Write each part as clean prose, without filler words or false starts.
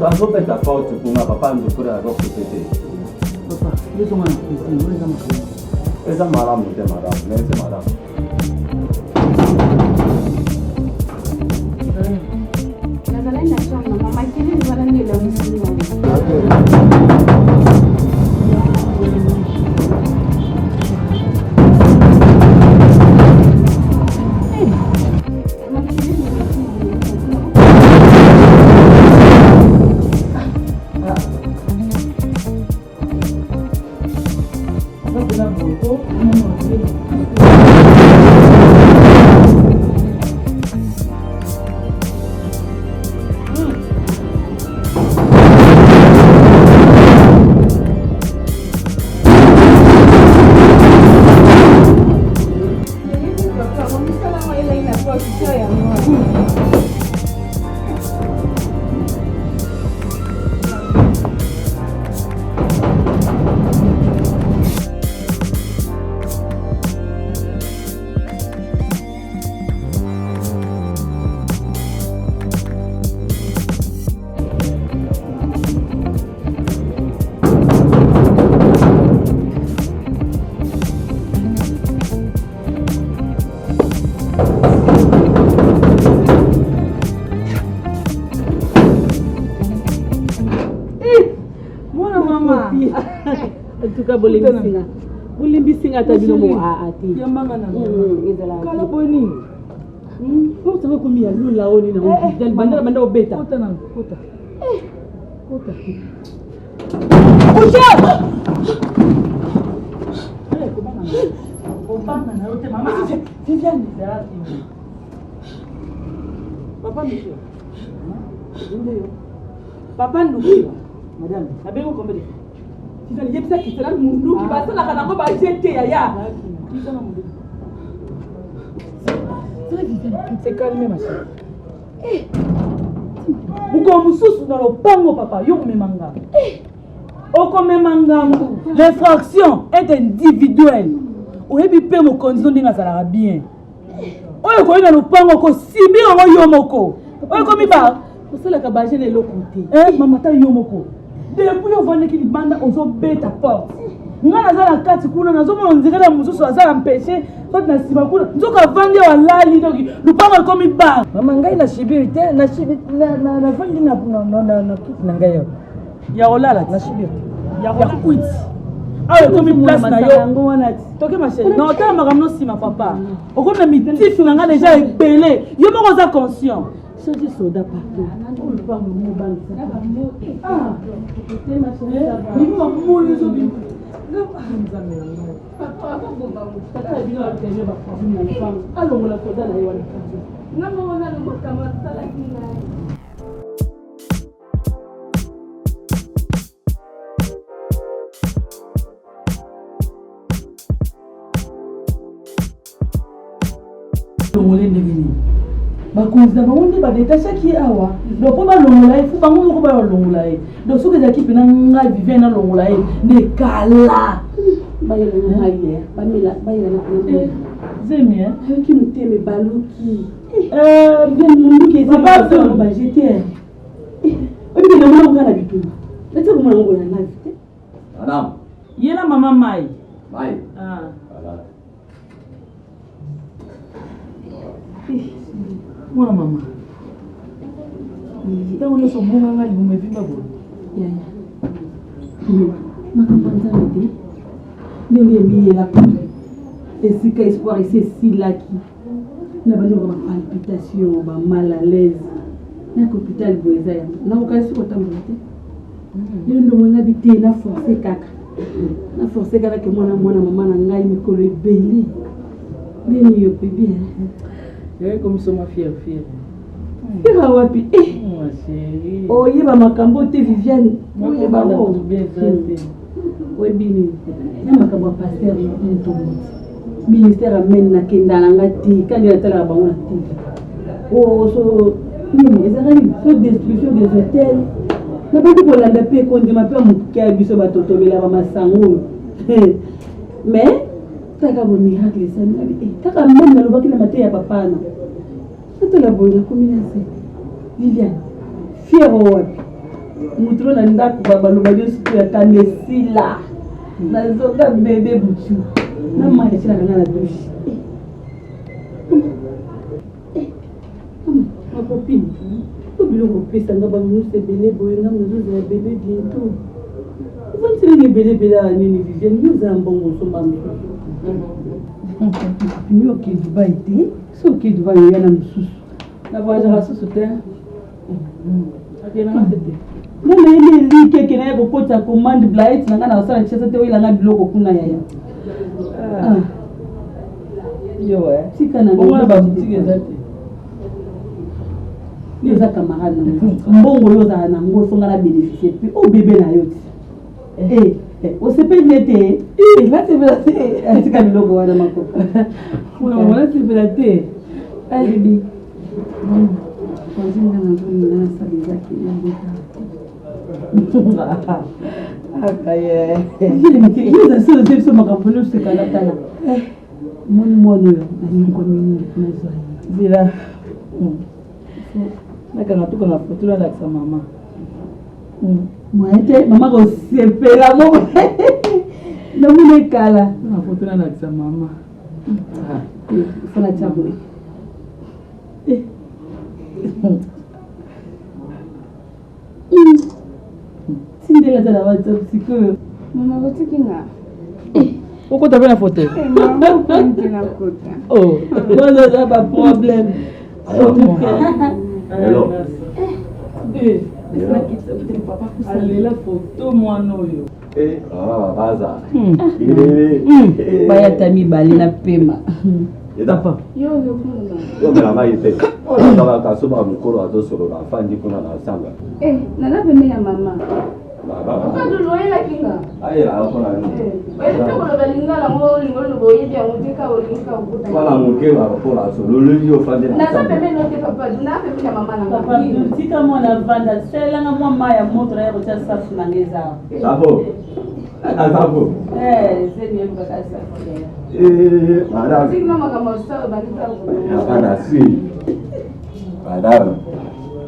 fait ta porte pour ma papa nous pour la roque pété. Papa, je suis malade. C'est madame, c'est madame, mais c'est madame. Bulimbisinga tabino mo aati. Yambanga na. Kala boni. Ko tawe ko mi alu la oni na hospital banda obeta. Kota na, kota. Kota. Kuja! Obana na rote mama. Viviane zati. Papa monsieur. Papa ndukiwa. Madame, nabengo kombele. Il y a des qui sont mundu qui va la kanako ba jeter yaya. C'est calme ma chérie. Eh. Buko mususu na lopango papa yo memanga. Eh. Oko memanga. L'infraction est individuelle. Oyebi pe mo condition ndinga sala bien. Oyo ko ina lopango ko sibi ngo yo moko. Oyo ko mi ba. Osala ka ba jene lokote. Eh mama ta yo moko. Depuis on voit que les bandes ont bête à porte. Nous avons la carte kuna nous avons on dirait la muso soit ça empêché soit na sima kuna nous avons vendu à lali donc nous pas comme il bat maman ngai na shibirite na vandi na kit na ngai yo ya olala na shibirite ya quit ah comme une place na yo toke ma chérie non ta makamno sima papa au comme mitif na nga déjà épelé yo moko za conscient. C'est du soda partout. On ne peut pas me banque. Ah, c'est ma chérie. Il m'a moulu sur lui. Allons, la soda là, il va bakonza bango ba détacher ki awa donc po ba longola fu bango ko ba longola e donc soki ezaki pena nga vivre na longola e ne kala ba yela na haye ba mila ba yela na zemi hein ki muteme baluki bien mundu ki ezaba ba jeter obi na mwana ngana bitu ete ko mwana ngona na vite Madame. Yela mama mai. Mai. Ah. Voilà. Mwana mama. Ndio ndio so munga ngali umevimba bwana. Makambanza mede. Ndio mie la esika espoir ici laki. Na bali ba palpitation ba mal à l'aise. Na hôpital boeza ya. Na ukasi ko tambola te. Ndio mwana bité na forcer kaka. Na forcer kaka ke mwana mama na ngai mikolo ebele. Nini yo bébé. Comme ça ma fière. Fira wapi Ma chérie. Oh yeba makambo te Viviane. Moi je parle tout bien ça. Oui bini. Na makambo pasteur nto. Ministère amène na kenda na ngati kandi la tala bango na tika. Oh so nini ezali so destruction des hôtels. Na bandi ko landa pe kondi ma pe mukia biso batotobela ba masango. Mais taka bo miracle ça ni taka même na lobaki na maté ya papa na. Ça te la boy na combinaison. Viviane. Fiero wapi. Moutron a ndako baloba nyonso ya kanesila. Nazoka bébé butu. Na mama esila kanga na douche. Ma copine. Biloko pesa nga bamusa ebele boye nga mozoza ya bébé bientôt. Ovantiseli ebelebele ya nini Vivienne yoza ya mbongo osomba mosusu. Yo okei Dubai te so okei Dubai oya na mosusu na voyagera susu te akenanga tete nga nayeli eliki ekena ya kokota commande blaet na nga na kosala chese te oyelanga biloko kuna yaya yo tika na ngona babutike eza te yo eza camarade na mbongo oyo ozala nango osonga na bénéficie mpe o bebe na yo ti osepeli te nasepela te atika biloko wana makoko nasepela te alibi ozinga nazonina nasalezaki akayeyozasoze biso makambo nosekala tala moni mwana oyo naningonini nazwa zela nakanga tukanga foto nalakisa mama Moi, maman va se faire la mort. Non, mais les cas là. La photo là, avec sa maman. Il faut la table. Si tu es là, tu vas te Maman, va-tu qui n'a? Pourquoi tu as fait la photo? Maman, va tu la photo? Oh, moi, je n'ai pas de problème. Alors. Allez, la photo, moi, non. Baza. Baya tami bali na pema. Papa. Yo, la maïté. On va pas se battre encore à dos sur la fin du coup dans la samba. Nana venait la maman. Pourquoi tu loyer la kinga? Aïe, là, on a voilà, mon cœur va pour la solo. Le lieu au fond de la samba. Papa, tu n'as fait la maman. Papa, tu sais comment on a vendu. C'est là que moi, je montre à vous ça fait maneza. Ça vaut. Ça vaut. C'est mieux que ça. Madame. Si maman commence ça, on va dire ça. Madame, si. Madame.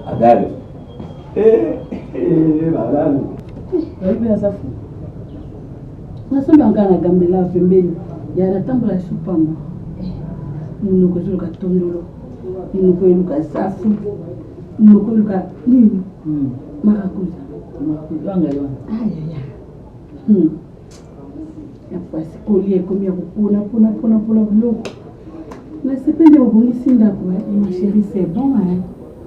Madame. Madame. Wewe asafu. Nasomba ngana gambela pembeni. Ya natambola supamba. Munoko zuluka tondolo. Munoko luka safu. Munoko luka nini? Marakuza. Marakuza ngayo. Aya. Ya pasi kolie komia kupona biloko. Na sepende obungisi ndako ma chérie c'est bon hein.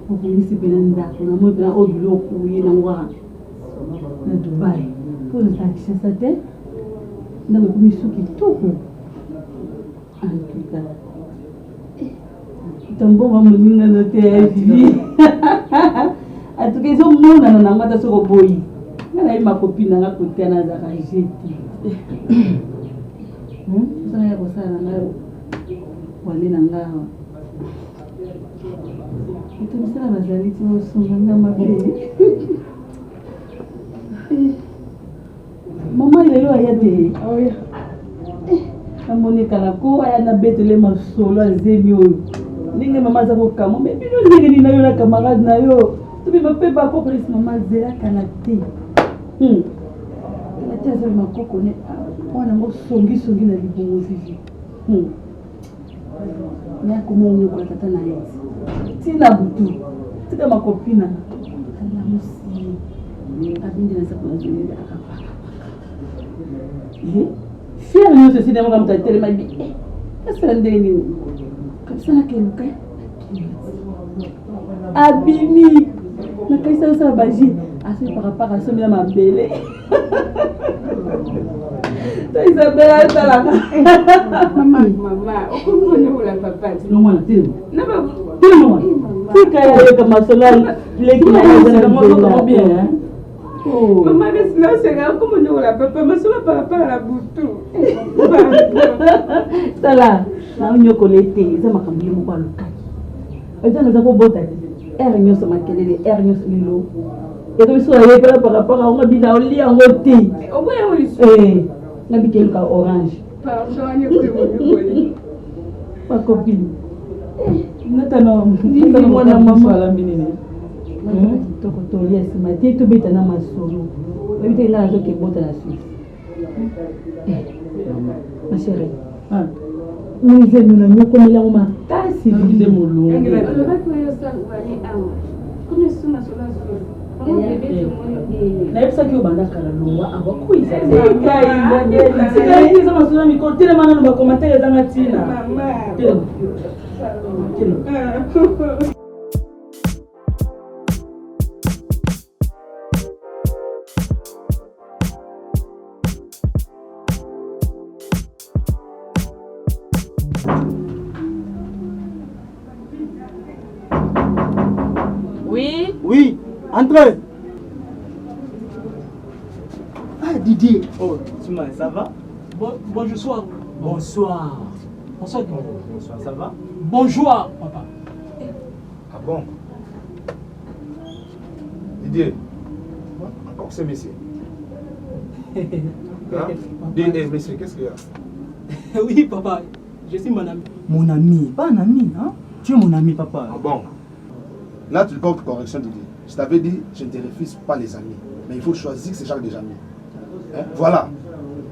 Obungisi bena ndako na mo bena obiloko yena ngwa. Na Dubai. Pour le taxi ça te. Na kumisu kitoko. Antuka. Tambo wa muninga no te vivi. Atuka izo mona na ngata soko boyi. Na ima copine nga kotia na za jeti. Sana ya kosana nayo. Wale na ngawa. Ito misala bazali ti osonga mabe. Mama lelo ayate. Oh ya. Amoni kala ko aya na betele masolo azemi oyo. Ninge mama za ko kamo me bino ndenge ni nayo na camarade na yo. Tubi mapepa ko pris mama zela kana te. Ati azo makoko ne. Wana ngo songi na libongo vivi. Nya kumonyo kwa tata na yesi. Tina butu. Tika makopina. Ala musi. Abindi na sapo zeli akapa. Fier nous ceci de moi comme tellement bien. Qu'est-ce que c'est ndeni? Comme ça la keluka. Abimi. Na kaisa sa baji. Assez par rapport à ce mina mabele. Ça Isabelle ça là. Maman, okumone la papa. Non moi tellement. Na ba tellement. Qui kaya kama sola leki na yeza comment bien hein. Oh. Maman, qu'est-ce que c'est là? Comment on la papa? Mais sur par rapport à la boutou. Ça là, na unyoko lete, ça m'a cambié mon quoi le cas. Et ça nous a pas bota. Ernyo ça m'a kelele, ernyo lilo. Et comme ça il est par rapport à on dit dans lit en côté. Au moins on na bikelu ka orange. Pardon, ni Ma copine. Natano, ni mwana mama la minini. kitoko tolia nsima te tobetana masolo oyebi te nga nazoki ebota na Suisse. Ma chérie, nzembo na nyokomelango makasi vide molungu. nayebisaki oyo bandaka na longwa abakuizaeza masolo ya mikolo telema nano bakomatere ezanga ntina. Oui. Oui, entrez. Ah, Didier. Oh, Souma, ça va? Bonjour. Bonsoir. Bonsoir. Bonsoir, ça va? Bonjour, papa. Ah bon? Didier, encore ce monsieur. Hein? Didier, monsieur, qu'est-ce qu'il y a? Oui, papa, je suis mon ami. Mon ami, pas un ami, hein? Tu es mon ami, papa. Ah bon? Là, tu portes correction, Didier. Je t'avais dit, je ne te refuse pas les amis. Mais il faut choisir ce genre d'amis. Hein? Voilà.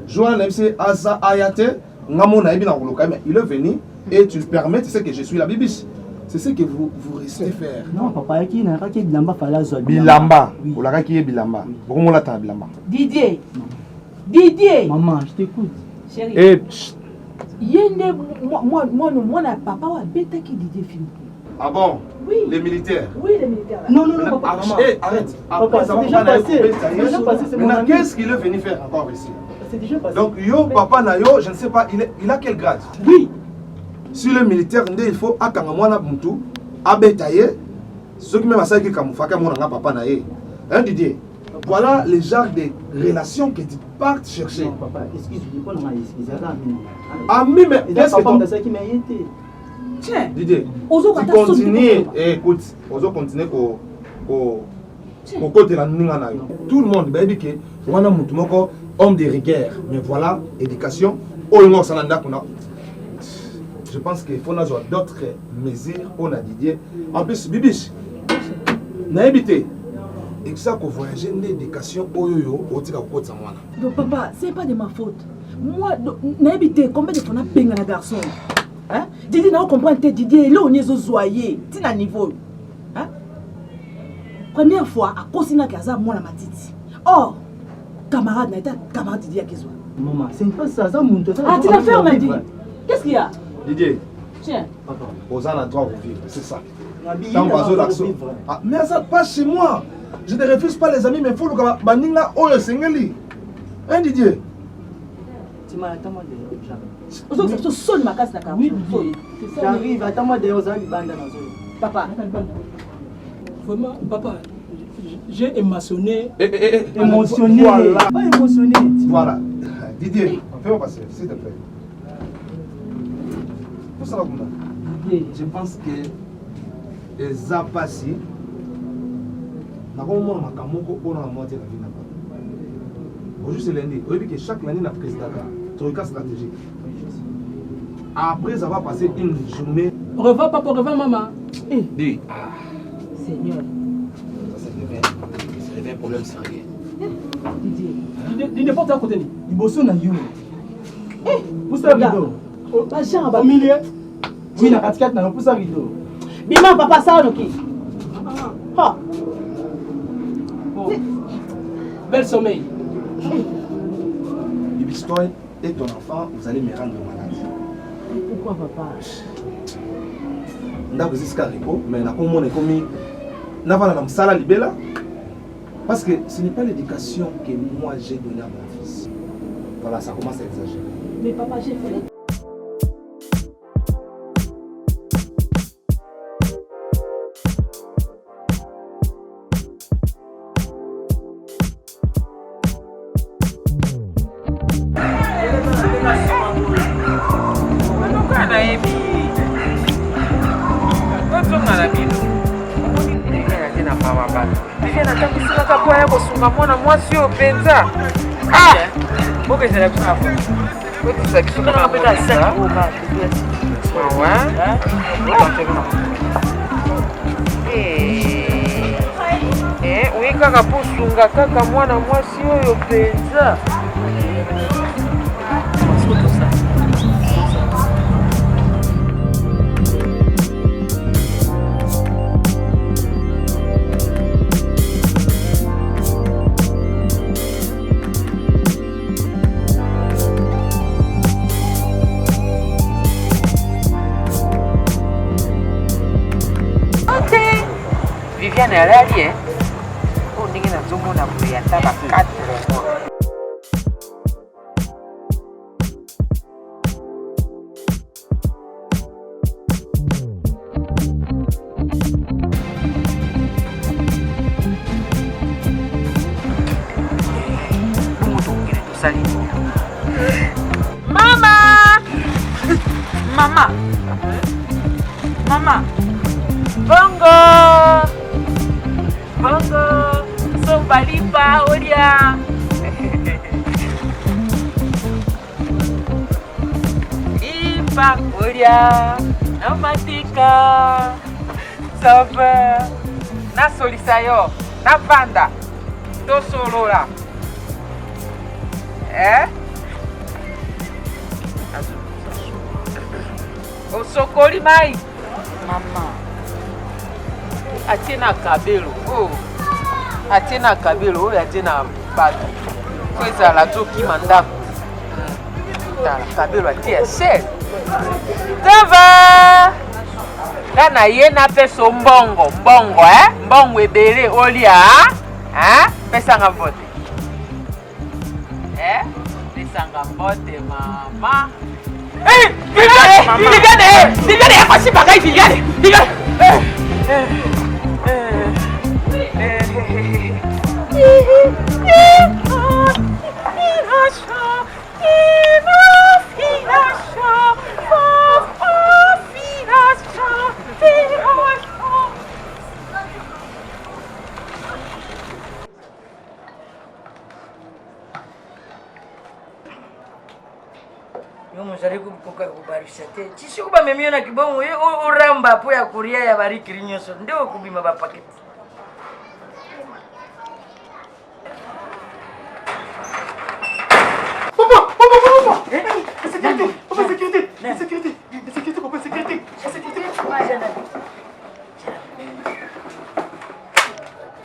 Joël MC Asa Ayate, il est venu et tu le permets, tu sais que je suis la bibiche. C'est ce que vous restez faire. Non, papa, qui n'a pas qui bilamba fala zo. Bilamba. Ou la qui est bilamba. Pourquoi la ta bilamba? Didier. Maman, je t'écoute. Chérie. Eh, Yende, moi, papa, wa bêta qui Didier film. ah bon? Oui. Les militaires. Oui, les militaires. Non, papa. Maman. Eh, arrête. Papa, c'est déjà passé. C'est déjà passé, c'est mon Maintenant, ami. qu'est-ce qu'il est venu faire encore ici? C'est déjà passé. Donc, yo, papa, na yo, je ne sais pas, il a quel grade? Oui. Si le militaire, il faut à Kangamwana Buntu, à Betaye, ceux qui même à ça qui kamufaka mon papa na ye. Hein, Didier? Voilà les genres de relations que tu partes chercher. Non, papa, excuse-moi, pas excuse. Ami, mais qu'est-ce que ton... qui m'a été? Tiens. Didier, Ozo tu kata continues, écoute, Ozo continue côté la ninga na yo. Tout le monde, baby que wana mutu moko homme de rigueur, mais voilà, éducation, olmo salanda kuna. Je pense qu'il faut avoir d'autres mesures pour la Didier. En plus, Bibiche, n'a évité. Et que ça, qu'on voyage l'éducation, oyoyo, au tika au Samwana. Donc, papa, c'est pas de ma faute. Moi, n'a évité combien de fois on a payé un garçon. Hein? Didier n'a pas compris, Didier, là, on est au zoyer. Tu n'as niveau. Hein? Première fois, à cause de la moi, la matiti. Or, camarade n'a été camarade Didier à Kézoua. Maman, c'est pas ça, ça monte. Ah, tu l'as fait, on m'a dit. Qu'est-ce qu'il y a? Didier, tiens. Papa, aux a droit de vivre, c'est ça. Ah, mais ça passe chez moi. Je ne refuse pas les amis, mais il faut que Baninga Oyo Sengeli. Hein, Didier? Tu m'as attends-moi déjà. Tu sonnes ma casse d'accord. Oui, j'arrive, attends-moi d'ailleurs, aux amis banda dans eux. Papa. Vraiment, papa, j'ai émotionné. Émotionné. Voilà. Pas émotionné. Voilà. Didier, fais-moi passer, s'il te plaît. Pour ça, je pense que les Zapassi, n'a pas au moins ma camoko pour la moitié de la vie. Aujourd'hui, c'est lundi. Vous voyez que chaque lundi, on a pris ce cas stratégique. Après, ça va passer une journée. Au revoir, papa, au revoir, maman. Dis. Seigneur. Ça devient un problème sérieux. Didier. Il n'est pas à côté. Il bosse na yo. Pour ça, vidéo. Au milieu. Oui, na 4 na pour ça vidéo. Bima, papa, ça, ok. Ha. Bel sommeil. Bibistoy et ton enfant, vous allez me rendre malade. Pourquoi, papa? Ndako ziska ripo, mais na komone komi na vala na msala libela. Parce que ce n'est pas l'éducation que moi j'ai donnée à mon fils. Voilà, ça commence à exagérer. Mais papa, j'ai fait. mwana mwasi oyo mpenza bokezela biso na kotisa biso Oui, kaka posunga kaka mwana mwasi oyo penza. Viviane alali eh. Oh ndenge nazomona boye ata ba 4 Mama! Mama! Mama! Bongo! Bongo! So balipa olia! Ipa olia! Namatika! Sava! Na solisayo! Na banda! To solola! Eh? Osokoli mai! Mama! Atina kabelo! Oh! Atina kabelo! Oh! Atina bato! Kweza la zoki mandako! Tala kabelo atia sel! Tava! Kana yena peso mbongo! Mbongo eh? Mbongo ebele olia! Hein? Pesa nga vote! Eh? Pesanga mbote mama. Eh! Viviane! Viviane, yako si bagay Viviane! Viviane! Muzariku kuka kubarisha te. Chisi kuba memiona kibongo ye oramba po ya kuria ya bari kirinyoso. Ndio kubima ba paket. Papa! Sécurité! Papa, sécurité! Sécurité! Sécurité, papa, sécurité! Sécurité!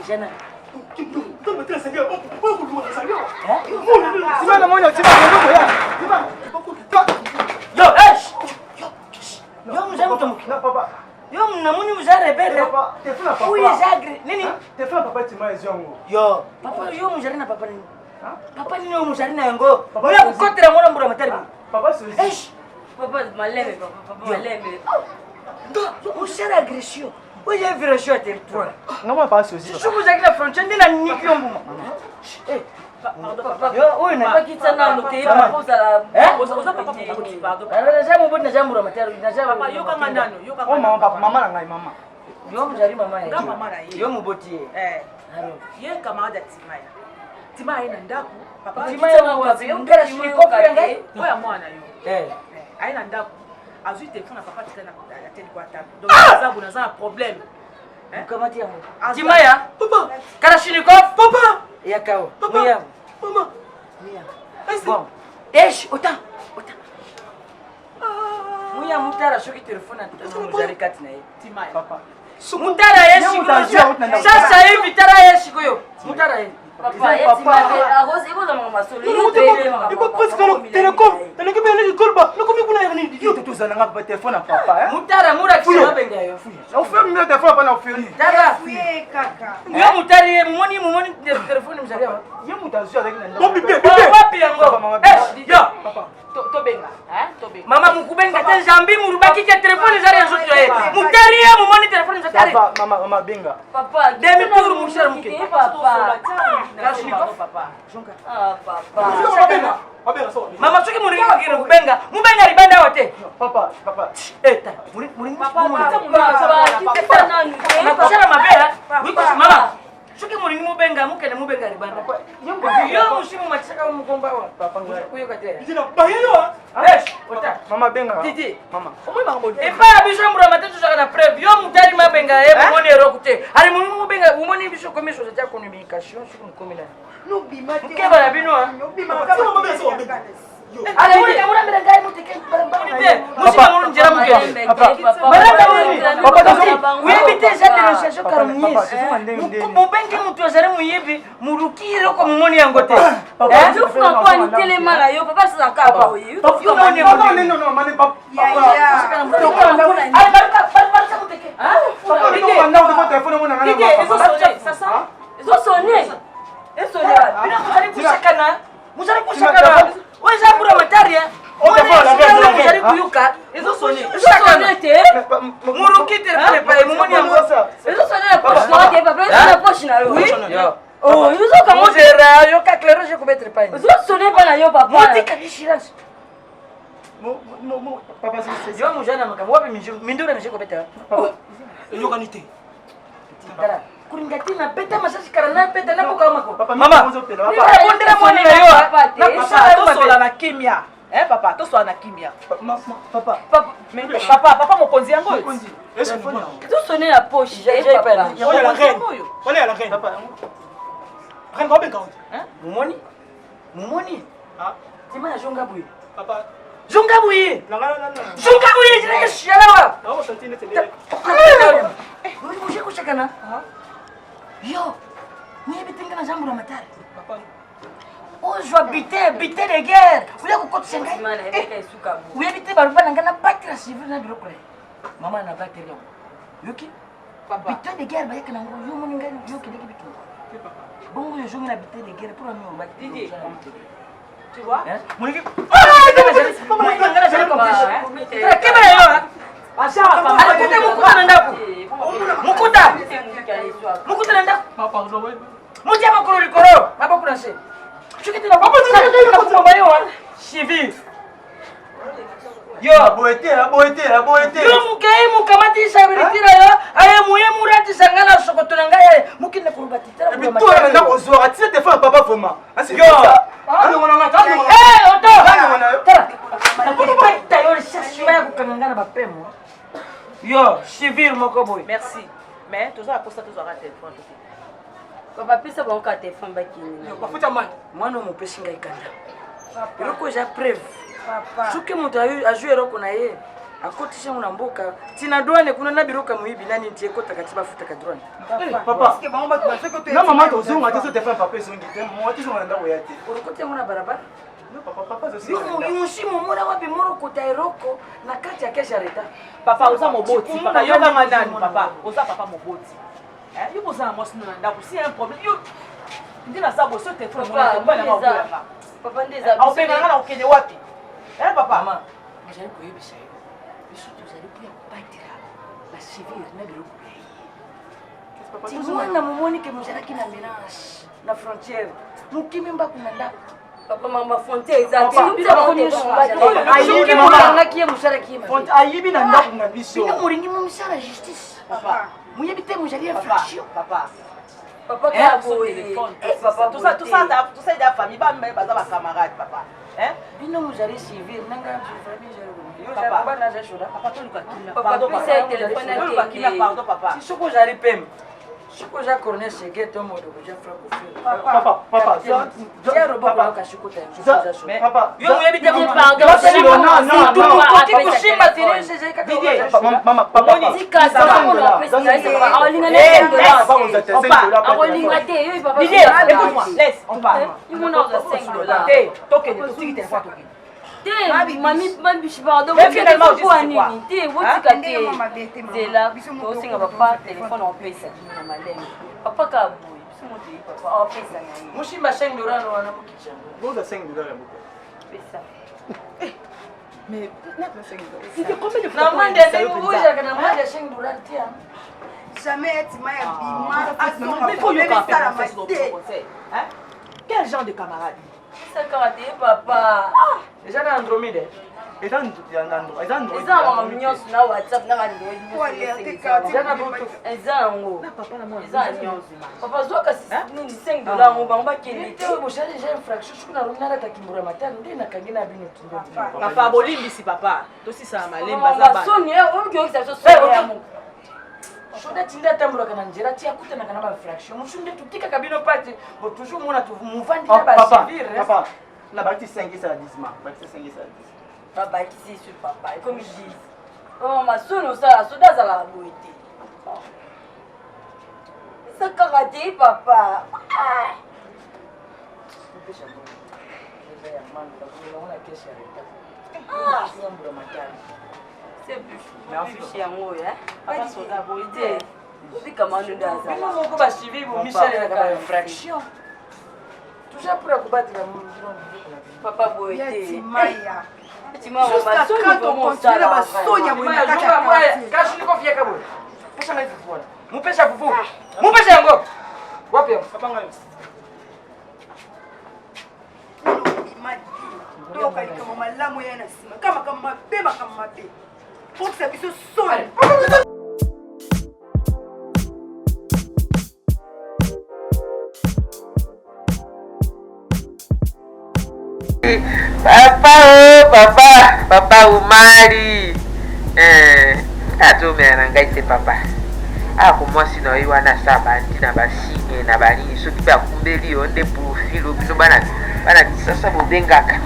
Jana. Toma, tira sangue. Oh, kuluma sangue. Simama moyo, simama ya. Yo, esh. Yo mzamu tamuki. Na papa. Yo mnamuni mzare bere. Papa, tefuna papa. Uye zagre. Nini? Tefuna papa tima ezongo. Yo, papa yo mzare na papa nini? Papa nini yo mzare na yango? Mula kukotera mwana mbura matari. Papa c'est Esh. Papa malembe, papa malembe. Yo mzare agression. Oye viration à territoire. Non, moi pas aussi. Je vous ai la frontière de la Nikiombo. Eh, yo, oye na Papa kita na lote papa za oza papa pardon. na jamu bote na jamu matari na jamu. Papa yo kanga nano, yo kanga. Oh maman, papa, maman na ngai mama. Yo mzari mama ye. Nga mama na ye. Yo muboti. Haro. Ye camarade Timaya. Timaya na ndaku. Papa Timaya na wapi? Ungara shi kofi yangai. Oya mwana yo. Ai na ndaku. Azui téléphone na papa tika na télé kwa table. Donc ça vous avez un problème. Comment dire? Timaya. Papa. Kalashnikov. Papa. Yakao. Papa. Mia. Maman. Mia. Bon. Esh, ota. Mia mutara shoki telefone na muzari kati na ye. Timaya. Papa. Mutara yeshi koyo. Sasa hivi tara yeshi koyo. Mutara yeshi. Papa, ye Timaya. Arose iko za mama solo. Il faut presque le télécom. Télécom est le golba. Le combien kuna yani yo tout ça na ngapa téléphone na papa hein. Mutara mura kisha benga yo. On fait mieux téléphone pas na ofeli. Tara. Kaka. Yo mutari mumoni telefone mzari wa. Yo mutazu avec na. Bon bibé. Wapi yango? Eh, yo. Papa. To benga, hein? To benga. Mama mukubenga te jambi murubaki ke telefone zari yazo to ye. Mutari ye mumoni telefone zari. Papa, mama benga. Papa, demi tour mushara muke. Papa. Papa. Jonka. Ah, papa. Mama soki muringi wakira kubenga, mubenga libanda wote. Papa. Ta, muringi. Papa, kita nani? Nakushara mabea. Wiko mama. Soki muringi mubenga, mukene mubenga libanda. Yo mushimu machaka mugomba wa. Papa ngai. Kuyo kate. Jina bayo. Esh, ota. Maman benga. Didi. Maman. Comment m'a bonne? Et pas biso mbura matatu saka na preuve. Yo mutari mabenga e moni erokute. Ari mu benga umoni biso commission de communication sur une commune. No bima te. Ke bala bino ha. No bima. Ale moni kamuna mbere ngai muteke barabara. Musima mulu njera mugende. Papa. Uyebite za dénonciation calomnieuse. Mubengi mutu azari muyebi murukire ko mumoni yangote. Papa, tu fais quoi ni téléma là yo papa ça ka ba oui. Non, mané papa. Ale barka muteke. Papa, non, manda on te téléphone mon ngana. Ça sent. Ils ont sonné. Ils sonné. Bina muzari kushakana. Muzari kushakana. Wewe zambura mataria. Muzari kuyuka. Ils ont sonné. Ils ont sonné té. Muruki téléphone pa mumoni yangote. Ils ont sonné la poche moi té papa, la poche na yo. Oui. Oh, ils ont comment Muzera yo ka claro je kubetre pa. Ils ont sonné pas na yo papa. Moti kadishirasi. Papa, c'est Yo mujana makambo wapi mindura mishiko beta. Yo kanité. Dara. Kuringati na beta masasi karana beta na boka mako. Papa, Mama. Papa. Bondera mwana na yo. Na kusala To sola na kimia. Papa, to sola na kimia. Papa. Papa mokonzi yango. Est-ce que Ils ont sonné la poche. J'ai pas dit. On est la reine. On est la reine. papa. Reine va bien quand. Mumoni? Mumoni? Ah. Tima jonga buyi. Papa. Jonga buyi. Non. Jonga buyi jina shalawa. Non, ça tient télé. Wewe muje kushakana? Yo. Mwenye bitenga na jambo la matari. Papa. Ojo habiter de guerre. Ule kokoti sengai. Simana eka isuka bu. Ule bite barupa nangana batira civil na biro kule. Mama na batira. Yoki? Bite de guerre bayeka nango yo moni ngai yoki deki bitu. Bongo yo jonga na bite de guerre pour nous ba. Didi. Tu vois? Moni. Moni ngana jana complice. Kema yo. Acha papa. Alikuta mukuta na ndaku. Mukuta. Mukuta na ndaku. Papa, non, ouais. Mutia makolo likoro. Baba kuna se. Chukiti na papa na yo. Civil. Yo, Boete. yo mukei mukamati sabritira yo. Aye muye murati sangana sokoto na ngai. Mukine kurubatitira. Et puis toi, là, on se voit. Tu sais, t'es fait un papa vraiment. Yo. Eh, oto. Tara. Nakupeta yo shashima ya kukangana bapemo. Yo, civil moko boy. Merci. Mais tu as posté ton téléphone. Papa pesa ba ka téléphone ba kini. Bafuta mal. Mwana mopesi ngai kanda. Eloko ja preuve. Soki moto azwi eloko na ye akotisha na mboka tina douane kuna na biroka muibi nani ntie kota kati bafuta douane. Papa. Non, maman, tu as fait un papa. Moi, tu as fait Urukote mwana barabara. Non, papa, c'est Yumushimu mwana wapi moro kota eroko na kati ya kesha reta. Papa, oza moboti. Papa, yo nga nani papa? Oza papa moboti. Yo boza moi sino na ndako, si un problème. Yo ndina sabo so téléphone mwana na maboya. Papa ndeza. Au penga na okende wapi? Papa. Mama, mjali kuyebisa yo. Biso tuzali kuya kubatira la civil na biroko. Timwana mumoni ke muzalaki na menace na frontière. Mukimi mba kuna ndako. Papa mama frontière exact. Nous avons des Ayibi mama kiye musara kiye. Ayibi na ndako na biso. Bino muringi mu misala justice. Papa. Muyebite mujali infraction. Papa. Papa ka boye. Papa, tout ça de la famille, ba mais baza ba camarade papa. Bino mujali civil nanga famille jalo. Yo Papa. ba na jashoda. Papa to luka kina. Papa pesa téléphone Pardon papa. Si soko jali pem. Soko ja corner sege to modo ko ja frappe feu. Papa, Ja robo ko ka shukota. Papa. Yo muyebite mu pardon. Non. Kushima tini sege ka. Maman, papa. Zika za mo na pesa ngai papa. Awalinga na $5. Awalinga te yo papa. Didier, écoute-moi, laisse, on parle. Il m'en a $5. Hey, toque de tout téléphone toque. Te mami bishi pardon. Mais finalement, je sais quoi. Te wotika te. Zela to singa papa téléphone en pesa na malema. Papa ka boye. Biso mo te papa en pesa ngai. Mushimba $5 wana mukicha. Bon, $5 Pesa. Mais c'était combien de Na fois mwende ndio uja kana mwende $5 tia. Jamais être ma bima. Mais il faut y avoir fait son conseil. Quel genre de camarade? Ça karaté papa. Déjà na Andromede. eza mama nyonso na WhatsApp na bandeko eza yango eza nyonso papa zwaka nini $5 yango bango bakende te boshaje déjà infraction shukuna runara takimbura matano nde nakangi na bino tindo papa bolimbisi papa tosisa malemba za bana soni okiokisa so soni ya mungu shoda tinda tambulaka na njera tia kutanaka na bafraction mushunde tutikaka bino pati bo toujours mona muvandila basivire papa na bakiti 5 ça 10 ma bakiti 5 ça 10 papa qui sur papa et comme ils disent oh ma sono ça soda za la boité ça karaté papa c'est plus cher moi hein pas soda boité c'est comment nous dans ça nous on va suivre Michel la infraction toujours pour combattre la papa boité Maya jusqu'à quand on continue à soigner Maya quand je ne confie qu'à vous pesa na fufu mupesha fufu mupesha yango wapi papa ngayo toka kama malamu yana sima kama mapema kama mabe pour ça biso soni Papa umari atomera ngai te papa akomwasi na yo wana sa bandi na basinye na balini soki mpe akumbeli yo nde profilo bino bana sasa bobengaka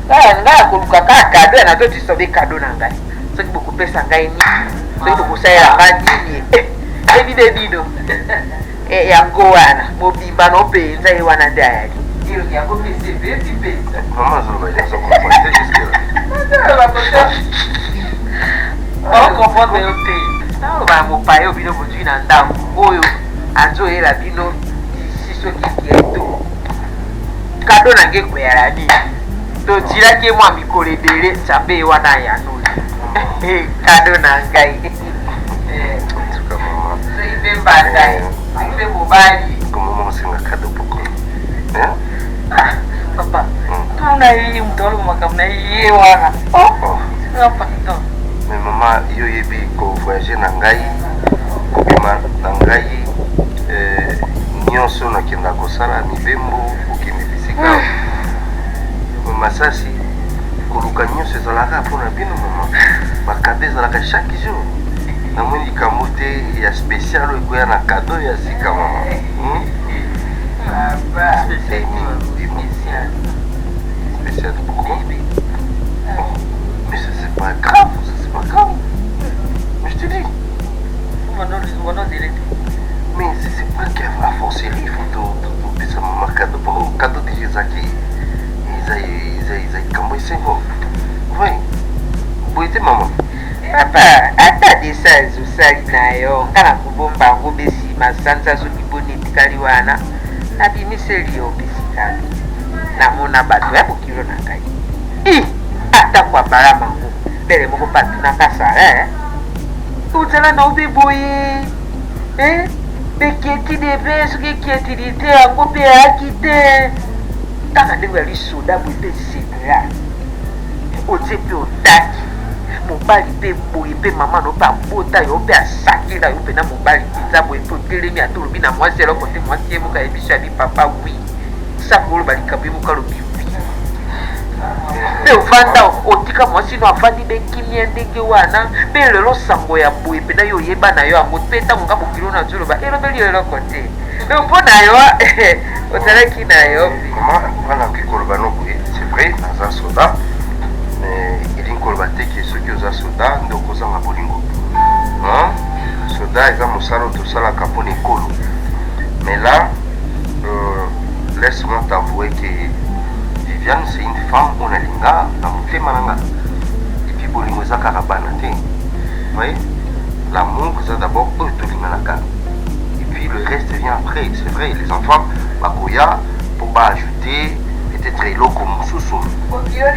ngai akoluka kaka kado ya nazotisa be kado na ngai soki bokopesa ngai nini soki bokosalela nga nini ebide bino yango wana mobimba nopenza ye wana nde ayali yango pese beti pesa okomprendre yo te naloba mopaye oyo bino bozwi na ndako oyo azoyela bino disi soki bieto kado nange ekweyala nini totilaki mwa mikolo ebele nzambe ye wana ayanoli kado na ngai soki mpe mbanda soki mpe mobali papa tuna hii mtolo makamna hii wana pardon mais maman yo yebi ko voyager na ngai kobima na ngai nyonso nakenda kosala mibembo okende bisika masasi koluka nyonso ezalaka mpona bino mama bakado ezalaka chaque jour namoni likambo te ya spécial oyo ekoya na kado ya sika mama spécial pourquoi mais ça c'est pas grave, mais je te dis mais c'est pas qu'il va forcer il faut tout ça mama cadeau pour cadeau de Zaki ils comment ils sont oui boite maman papa ata desazi usali nayo kana kubomba ngo besi masanza soki bonetikali wana nabimiseli yo besikali namona bato ya bokilo na ngai ata kwa barama ngo mbele moko bato nakasala uzala na obe boye bekieti debe soki ekietili te yango mpe ayaki te kaka ndenge ya lisoda boye mpe sebla otie mpe otaki mobali mpe boye mpe mama no mpe abota yo mpe asakela yo mpe na mobali mpenza boye mpe otelemi ata olobi na mwasi eloko te mwasi ye moka yebiso yabi papa wi sako oloba likambo ye moka alobi wi mpe ovanda otika mwasi no avandi bekimia ndenge wana mpe lelo sango ya boye mpe na yo oyeba na yo yango mpe ntango nga bokilo na zoloba elobeli yo eloko te me mpo na yo ozalaki na yo mama wana okikoloba noboye c'est vrai naza soda koloba te ke soki oza soda nde okozanga bolingo soda eza mosala tosalaka mpona ekolo mais là laisse-moi t'avouer que Viviane c'est une femme oyo nalinga na motema na nga epuis bolingo eza kaka bana te oui l'amour eza d'abord oyo tolinganaka et puis le reste vient après c'est vrai les enfants bakoya po baajouter peut-être eloko mosusu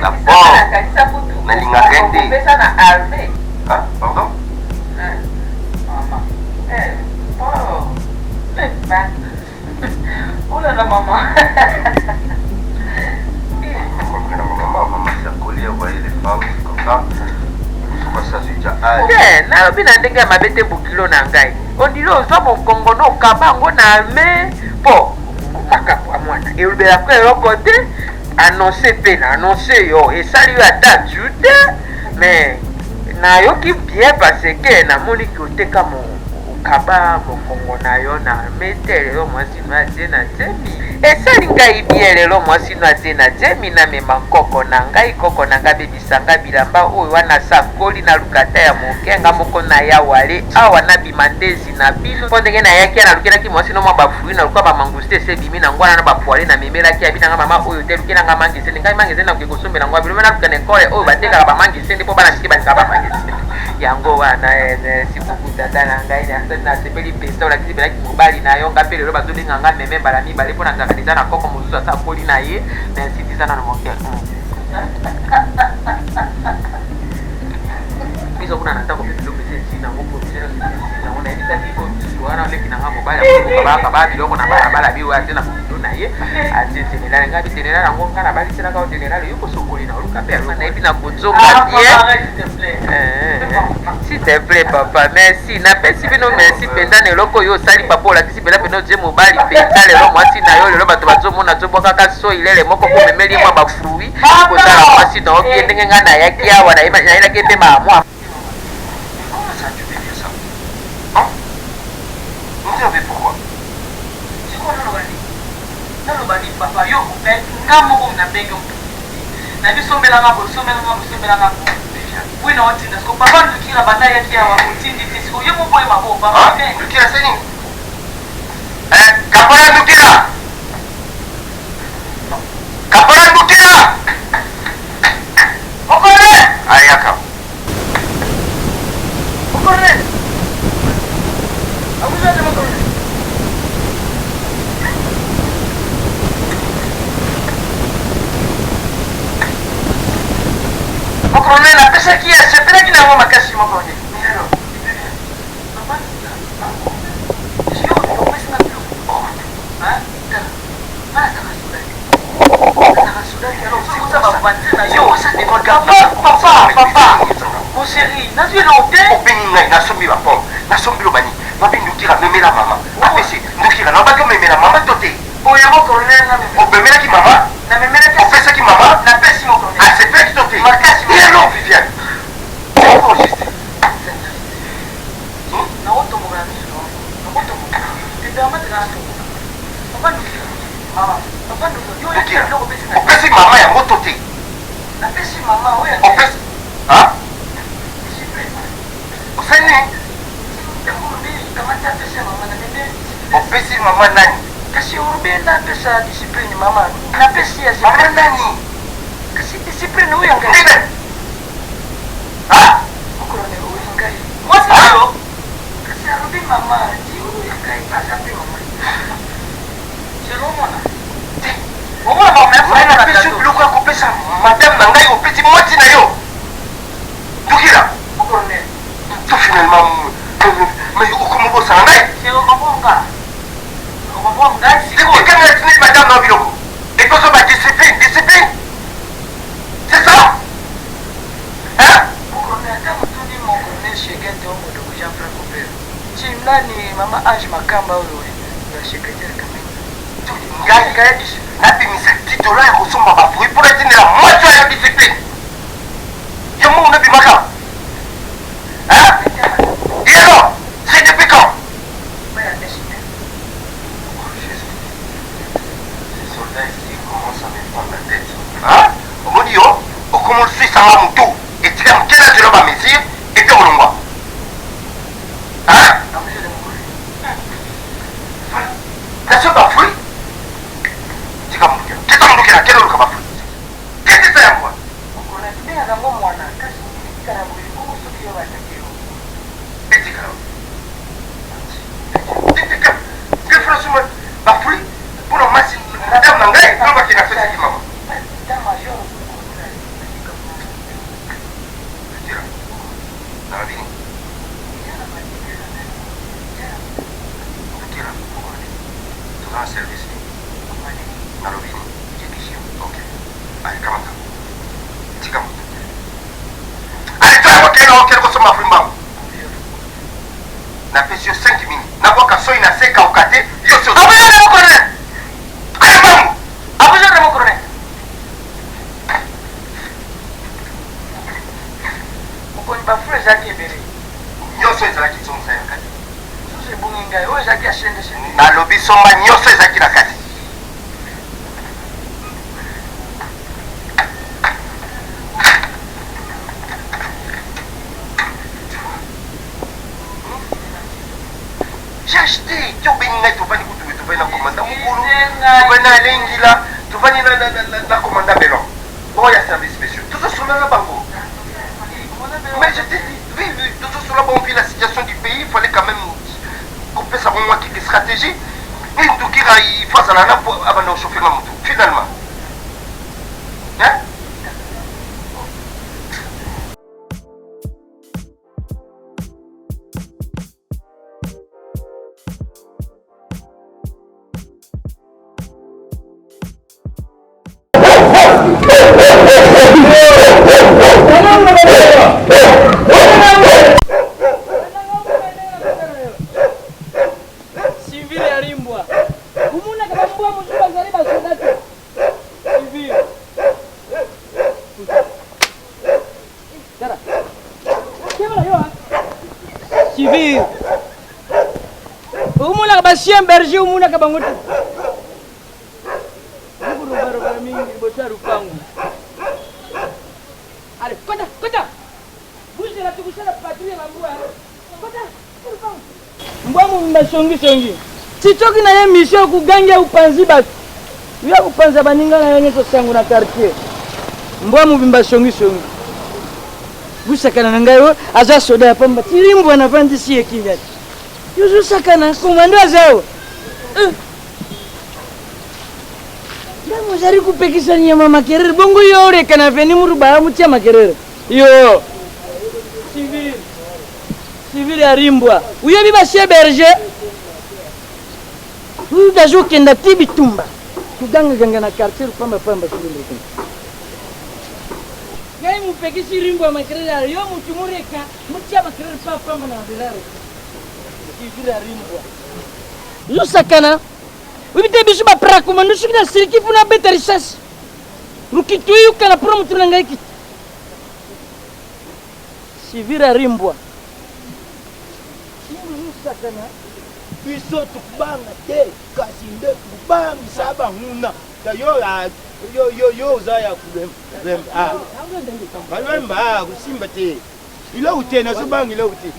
d'abord nalingaka nde pardon mama mama serkolia voyez nalobi na ndenge ya mabe te bokilo na ngai ondile ozwa mokongo na okaba yango na me mpo makapo ya mwana elobelaka eloko te annonce mpe na annonce yo esali yo ata tu te mais nayoki bien parce que namoni ki oteka okaba mokongo na yo na me te lelo mwasi no atie na zemi esali ngai bien lelo mwasi no atie na zemi namema koko na ngai bebisanga bilamba oyo wana sakoli na lukata ya mokenga moko na ya wale awa nabima ndezi na bino mpo ndenge nayaki nalukelaki mwasi no mwa bafui naluka bamanguste ese bimi na ngwana na bapoale namemelaki abinanga mama oyo te lukelanga mangisende ngai mangisende nakoki kosombela ngwa bilome naluka na ekole oyo batekaka bamangisende mpo bana siki batika bamangisende yango wana sibuku tata na ngai nasepeli pesa olakisi belaki mobali na yo nga mpe lelo bazolinga nga meme mbala mibale mpo nanzakaniza na koko mosusu asa akoli na ye nainsitisana na moke biso kuna na ntango mpe biloko esi nango nango nayebisaki wana oleki nanga mobali bakaba biloko na balabala biyo ate na kokilo na ye ate generale ngai generale yango nga na baliselaka o generale yo kosokoli na oluka mpe nayebi na kozonga bien s'il te plaît papa merci napesi bino merci mpenza na eloko oyo osali papa olakisi mpena mpena ozie mobali mpenza lelo mwasi na yo lelo bato bazomona zobwakaka so ilele moko po memeli mwa bafrui kozala mwasi na okie ndenge ngai nayaki awa nayelaki mpe mamwa pourquoi? C'est quoi nalobani papa yo mpe nga moko na ndenge na bisombelanga bosombelanga oui na otinda siko papa ndukila bataille yaki awa otindi te siko yo moko ye mabo papa ndukila seni kapona ndukila okole ayaka okole abuzade makole okole na pesa kia sepela kina ngoma makasi makole nilo papa sio yo pesa na pilo ha papa mon chéri nazwi lote obeni ngai nasombi bapom nasombi lobani babi ndukira memela mama apesi ndukira na baki memela mama tote oyamo colonel na obemelaki mama na memelaki opesaki mama na pesi mo colonel asepeki tote makasi yelo Viviane c'est juste na oto mo gani na oto mo te permettre na to papa ndukira mama papa ndukira yo opesi mama ya moto te na pesi mama oya opesi ha osani opesi mama nani kasi urube na pesa discipline mama na pesi ya mama nani kasi discipline oya ngai ha ukorone oya ngai mwasi yo kasi urube mama ti oya ngai pasa pe mama selo mona omona ba mefana na pesi biloko ya kopesa madame na ngai opesi mwasi na yo ndukira ukorone tout finalement mais comment vous ça ngai c'est comment ngai c'est quoi quand est madame na biloko et que ça va discipline c'est ça hein ukorone ata mutuni mo korone shegete omo de Jean Franco Père chimnani mama Ange Makamba oyo ya secrétaire kamene ngai napimisa titola ya kosomba bafui mpona etinela mwasi ya discipline yo mongo nabimaka et alors c'est depuis quand ces soldats ici commencent à me prendre la tête hein omoni yo okomi osuisanga motu etika mokela telo bamesire ete kolongwa hein nasio bafui tika mondukela kele oluka bafui ketisa yangwa okonatindengango mwana kasi ikana boyiko soki yo bataki yo etika que franchement bafui mpona masi madame na ngai lobaki napesaki mama nalobini okela toza na service nalobini ok ale kamata tika moto okele kosomba frimbango napesi yo 5 minutes nakwaka soi na se kauka te yo so abujere mo colonel aya bango abujere mo colonel mokoni bafure ezalaki ebele nyonso ezalaki nsongosa ya kati susu ebongi ngai oyo ezalaki ashende nalobi somba nyonso ezalaki na kati j'ai acheté tobengi ngai tovandi kutu tovandi na komanda mokulu tovandi na elengila tovandi na komanda belon oyo ya service spéciaux tozosolola bango mais je te dis oui tozosolola bango puis la situation du pays il fallait quand même kopesa bango mwa kiki stratégie et ndukira ifo azala na po abanda ochauffe nga motu finalement hein. Chien berger umuna kabangote. Nguru baro mingi bocharu pangu. Ale kota. Buje la tukushana patrouille mambua. Kota. Mbwamu mbashongi. Sitoki na ye mission kuganga upanzi batu. Ya kupanza baninga na yenye sangu na quartier. Mbwamu mbashongi. Busakana nangayo aza soda pamba. Tirimbo na pandi si ekingati. Yuzu sakana komando zao. Ndamu zari kupekisa nyama makerere bongo yore kana veni muruba mutia makerere. Yo. Civil arimbwa. Uyo biba chez berger. Uyo dajo kenda tibi tumba. Kuganga na quartier pamba civil. Gai mupekisi rimbwa makerere yo mutumureka mutia makerere pamba na bilare. Lusakana ubite bisu ba praku manusu kina siriki puna beta risasi rukitu yu kana pro mutuna ngaiki sivira rimbwa lusakana biso tukubanga te kasi nde kubanga saba huna yo za ya kulem kalwemba kusimba te ilo utena subanga ilo uti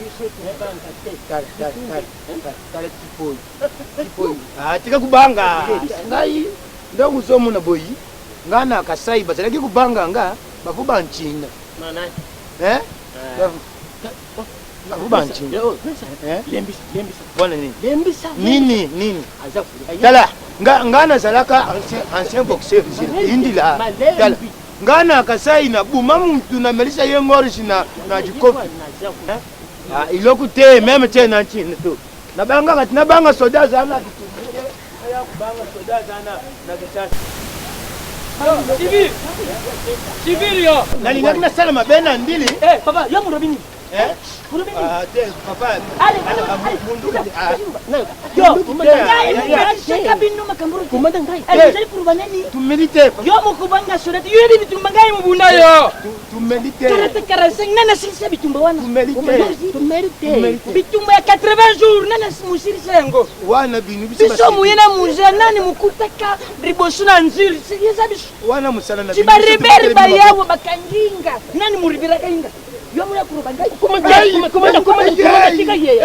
kale tipoi tika kubanga ngai ndo kusomu na boyi ngana kasai basalaki kubanga nga bafuba nchinga bafuba nchinga lembisa bona nini kala ngana salaka ancien boxeur indila kala ngana kasai na buma mtu na melisa yengorisi na jikofi iloku te meme te na chini tu nabanga soda zana kitumike ya kubanga soda zana na kisasa civil yo nalinga kina sala mabena ndili papa yo murobini papa tumilite yo mukubanga surati yo ni bitumbanga mubunda yo tumilite karate karaseng nana sinse bitumba wana tumilite bitumba ya 80 jours nana musiri sengo wana binu biso muyena muja nani mukutaka ribosuna nziri sigeza biso wana musala na biso chibariberi bayawo bakanginga nani muribira kainga yo mura kurubanga komanda tika ye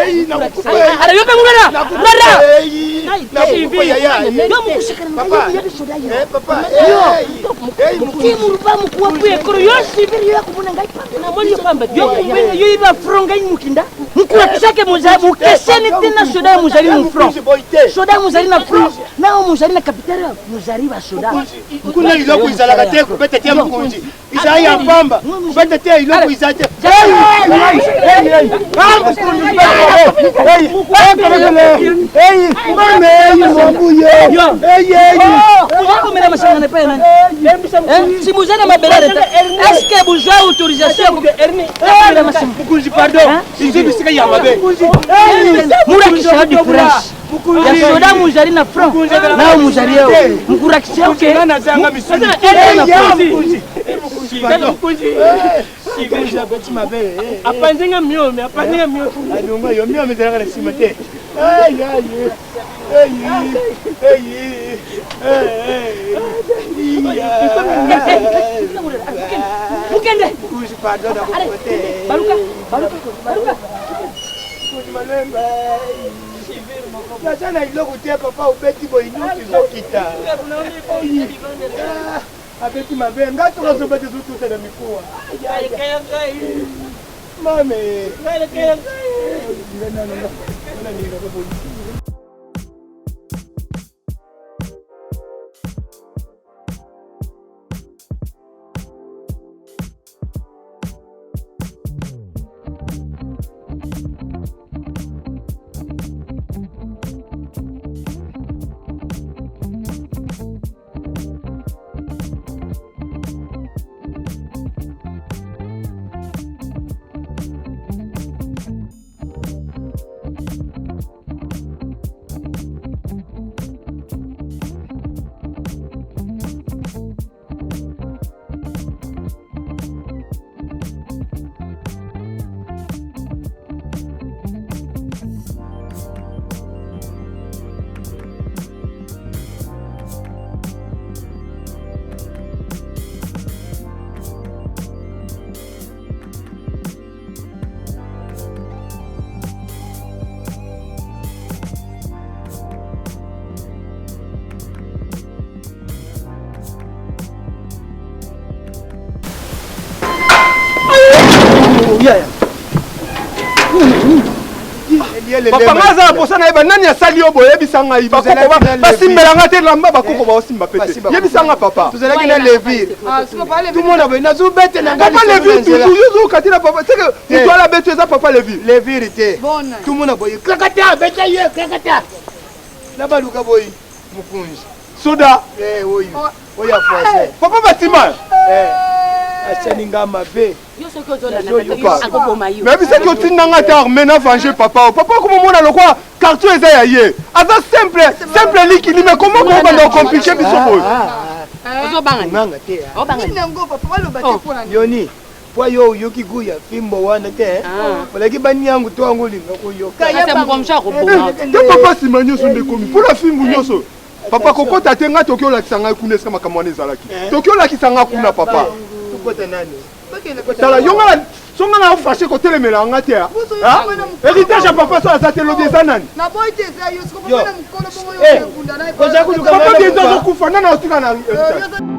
ara yo bangura mara yo mukushikana papa yo mukimuruba mukuwapuye koro yo siviri yo kubuna ngai na moli pamba yo kumbenya yo iba fronga mukinda mukura kishake muzabu mukeseni tena soda muzali mu front soda muzali na front nao muzali na kapitali muzali ba soda kuna ilo kuizala kate kupete tia mkunji Isaïe ya pamba. Ubete te iloko Isaïe. Si vous êtes ma belle, est-ce que vous avez autorisation pour pardon. Ici bisika ya mabe. Murakisha du fresh. Ya soda muzali na franc. Na muzali yao. Mukurakisha okay. Nana zanga misuli. Apanzenga mio, apanzenga mio. Adonga yo mio mezala na simate. Mukende. Kuzi pardon na kote. Baluka. Kuzi malemba. Nazana iloko te papa ubeti boy nyuki zokita. Abeti mabe ngato kazobete zututa na mikuwa. Mame. Papa maza posa na eba nani asali yo boye bisanga iba koko basimbelanga te lamba bakoko ba osimba pete yebisanga papa tozalaki na levir tout le monde a besoin zu bete na ngani papa levir tu yo katila papa c'est que tu ala bete ça papa levir te tout le monde a boye kakata bete ye kakata na baluka boye mukunji soda oui oya français papa batima achaninga mabe mais bisa que tu n'as pas armé na venger papa papa comment mona le quoi carton eza ya ye aza simple likili mais comment on va compliquer biso boy nanga te yoni po yo yoki guya fimbo wana te olaki bani yangu to yangu linga koyoka te papa simanyoso ndekomi pour la fimbo nyoso papa kokota te nga tokyo lakisa ngai kuna esika makambo wana ezalaki tokyo lakisa nga kuna papa tukota nani tala yonga songa na fâché kotelemela nga te héritage ya papa so aza te lobi eza nani papa bientôt azokufa nana otika na héritage